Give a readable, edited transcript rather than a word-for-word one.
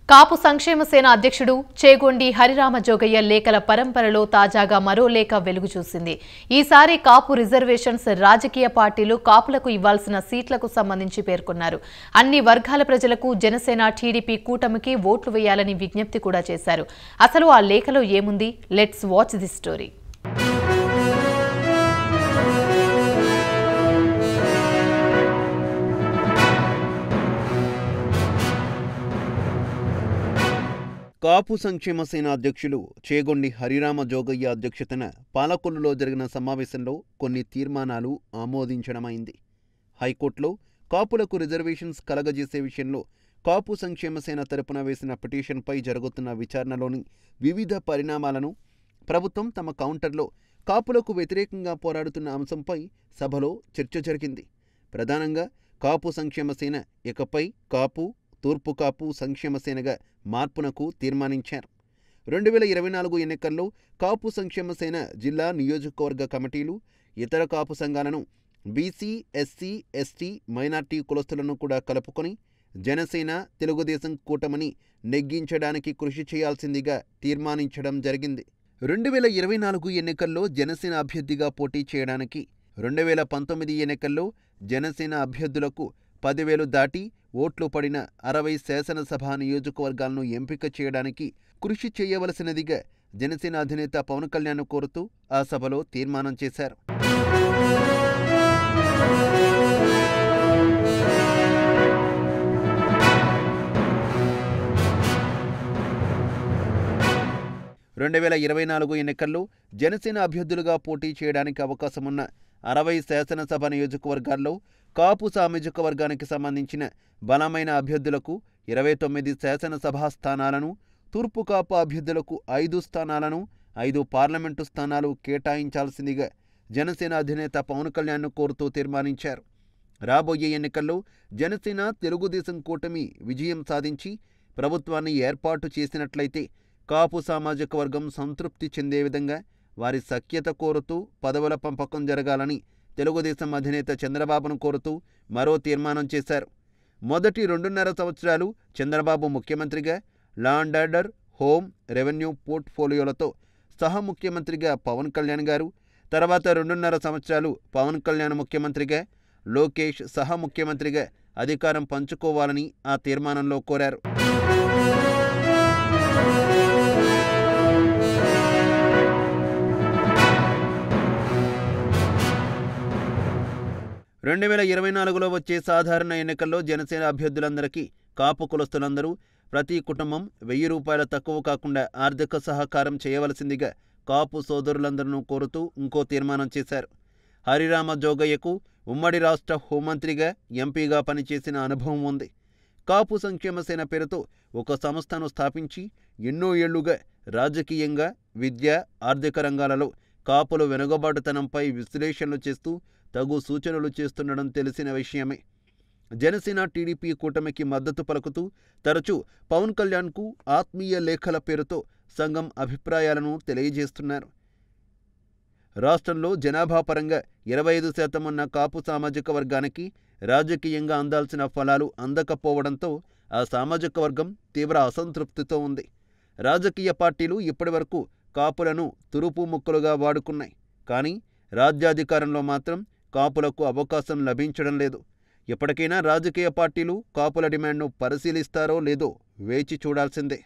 కాపు సంక్షేమ సేన అధ్యక్షుడు చేగొండి హరిరామ జోగయ్య లేఖల పరంపరలో తాజాగా మరో లేఖ వెలుగు చూసింది. ఈసారి కాపు రిజర్వేషన్స్ రాజకీయ పార్టీలు కాపులకు ఇవ్వాల్సిన సీట్లకు సంబంధించి పేర్కొన్నారు. అన్ని వర్గాల ప్రజలకు జనసేన టీడీపీ కూటమికి ఓట్లు వేయాలని విజ్ఞప్తి కూడా చేశారు. అసలు ఆ లేఖలో ఏముంది? Let's watch the story. Kapu Sankshema Sena అధ్యక్షులు చేగొండి హరిరామ జోగయ్య అధ్యక్షతన పాలకొల్లులో జరిగిన సమావేశంలో కొన్ని తీర్మానాలు ఆమోదించడమైంది. హైకోర్టులో కాపులకు రిజర్వేషన్స్ కలగజేసే విషయంలో కాపు సంక్షేమ సేన తరపున వేసిన పిటిషన్పై జరుగుతున్న విచారణలోని వివిధ పరిణామాలను ప్రభుత్వం తమ కౌంటర్లో కాపులకు వ్యతిరేకంగా పోరాడుతున్న అంశంపై సభలో చర్చ జరిగింది. ప్రధానంగా కాపు సంక్షేమ సేన ఇకపై కాపు తూర్పు కాపు సంక్షేమ సేనగా మార్పునకు తీర్మానించారు. 2024 ఎన్నికల్లో కాపు సంక్షేమ సేన జిల్లా నియోజకవర్గ కమిటీలు ఇతర కాపు సంఘాలను బీసీ, ఎస్సీ, ఎస్టీ, మైనార్టీ కులస్తులను కూడా కలుపుకొని జనసేన తెలుగుదేశం కూటమిని నెగ్గించడానికి కృషి చేయాల్సిందిగా తీర్మానించడం జరిగింది. 2024 ఎన్నికల్లో జనసేన అభ్యర్థిగా పోటీ చేయడానికి 2019 ఎన్నికల్లో జనసేన అభ్యర్థులకు 10,000 దాటి ఓట్లు పడిన 60 శాసనసభ నియోజకవర్గాలను ఎంపిక చేయడానికి కృషి చేయవలసినదిగా జనసేన అధినేత పవన్ కళ్యాణ్ కోరుతూ ఆ సభలో తీర్మానం చేశారు. రెండు 2024 ఎన్నికల్లో జనసేన అభ్యర్థులుగా పోటీ చేయడానికి అవకాశమున్న 60 శాసనసభ నియోజకవర్గాల్లో కాపు సామాజిక వర్గానికి సంబంధించిన బలమైన అభ్యర్థులకు 29 శాసనసభా స్థానాలను, తూర్పు కాపు అభ్యర్థులకు 5 స్థానాలను, 5 పార్లమెంటు స్థానాలు కేటాయించాల్సిందిగా జనసేన అధినేత పవన్ కళ్యాణ్ కోరుతూ తీర్మానించారు. రాబోయే ఎన్నికల్లో జనసేన తెలుగుదేశం కూటమి విజయం సాధించి ప్రభుత్వాన్ని ఏర్పాటు చేసినట్లయితే కాపు సామాజిక వర్గం సంతృప్తి చెందే విధంగా వారి సఖ్యత కోరుతూ పదవుల పంపకం జరగాలని తెలుగుదేశం అధినేత చంద్రబాబును కోరుతూ మరో తీర్మానం చేశారు. మొదటి 2.5 సంవత్సరాలు చంద్రబాబు ముఖ్యమంత్రిగా law and order, home, revenue పోర్ట్ఫోలియోలతో సహ ముఖ్యమంత్రిగా పవన్ కళ్యాణ్ గారు, తర్వాత 2.5 సంవత్సరాలు పవన్ కళ్యాణ్ ముఖ్యమంత్రిగా, లోకేష్ సహ ముఖ్యమంత్రిగా అధికారం పంచుకోవాలని ఆ తీర్మానంలో కోరారు. రెండు 2024లో వచ్చే సాధారణ ఎన్నికల్లో జనసేన అభ్యర్థులందరికీ కాపు కులస్తులందరూ ప్రతి కుటుంబం 1,000 రూపాయల తక్కువ కాకుండా ఆర్థిక సహకారం చేయవలసిందిగా కాపు సోదరులందరూ కోరుతూ ఇంకో తీర్మానం చేశారు. హరిరామ జోగయ్యకు ఉమ్మడి రాష్ట్ర హోంమంత్రిగా, ఎంపీగా పనిచేసిన అనుభవం ఉంది. కాపు సంక్షేమ సేన పేరుతో ఒక సంస్థను స్థాపించి ఎన్నో ఏళ్లుగా రాజకీయంగా, విద్య, ఆర్థిక రంగాలలో కాపుల వెనుకబాటుతనంపై విశ్లేషణలు చేస్తూ తగు సూచనలు చేస్తుండడం తెలిసిన విషయమే. జనసేన టీడీపీ కూటమికి మద్దతు పలుకుతూ తరచూ పవన్ కళ్యాణ్కు ఆత్మీయ లేఖల పేరుతో సంఘం అభిప్రాయాలను తెలియజేస్తున్నారు. రాష్ట్రంలో జనాభా పరంగా 25% ఉన్న కాపు సామాజిక వర్గానికి రాజకీయంగా అందాల్సిన ఫలాలు అందకపోవడంతో ఆ సామాజిక వర్గం తీవ్ర అసంతృప్తితో ఉంది. రాజకీయ పార్టీలు ఇప్పటివరకు కాపులను తురుపు ముక్కలుగా వాడుకున్నాయి. కానీ రాజ్యాధికారంలో మాత్రం కాపులకు అవకాశం లభించడం లేదు. ఎప్పటికైనా రాజకీయ పార్టీలు కాపుల డిమాండ్ను పరిశీలిస్తారో లేదో వేచి చూడాల్సిందే.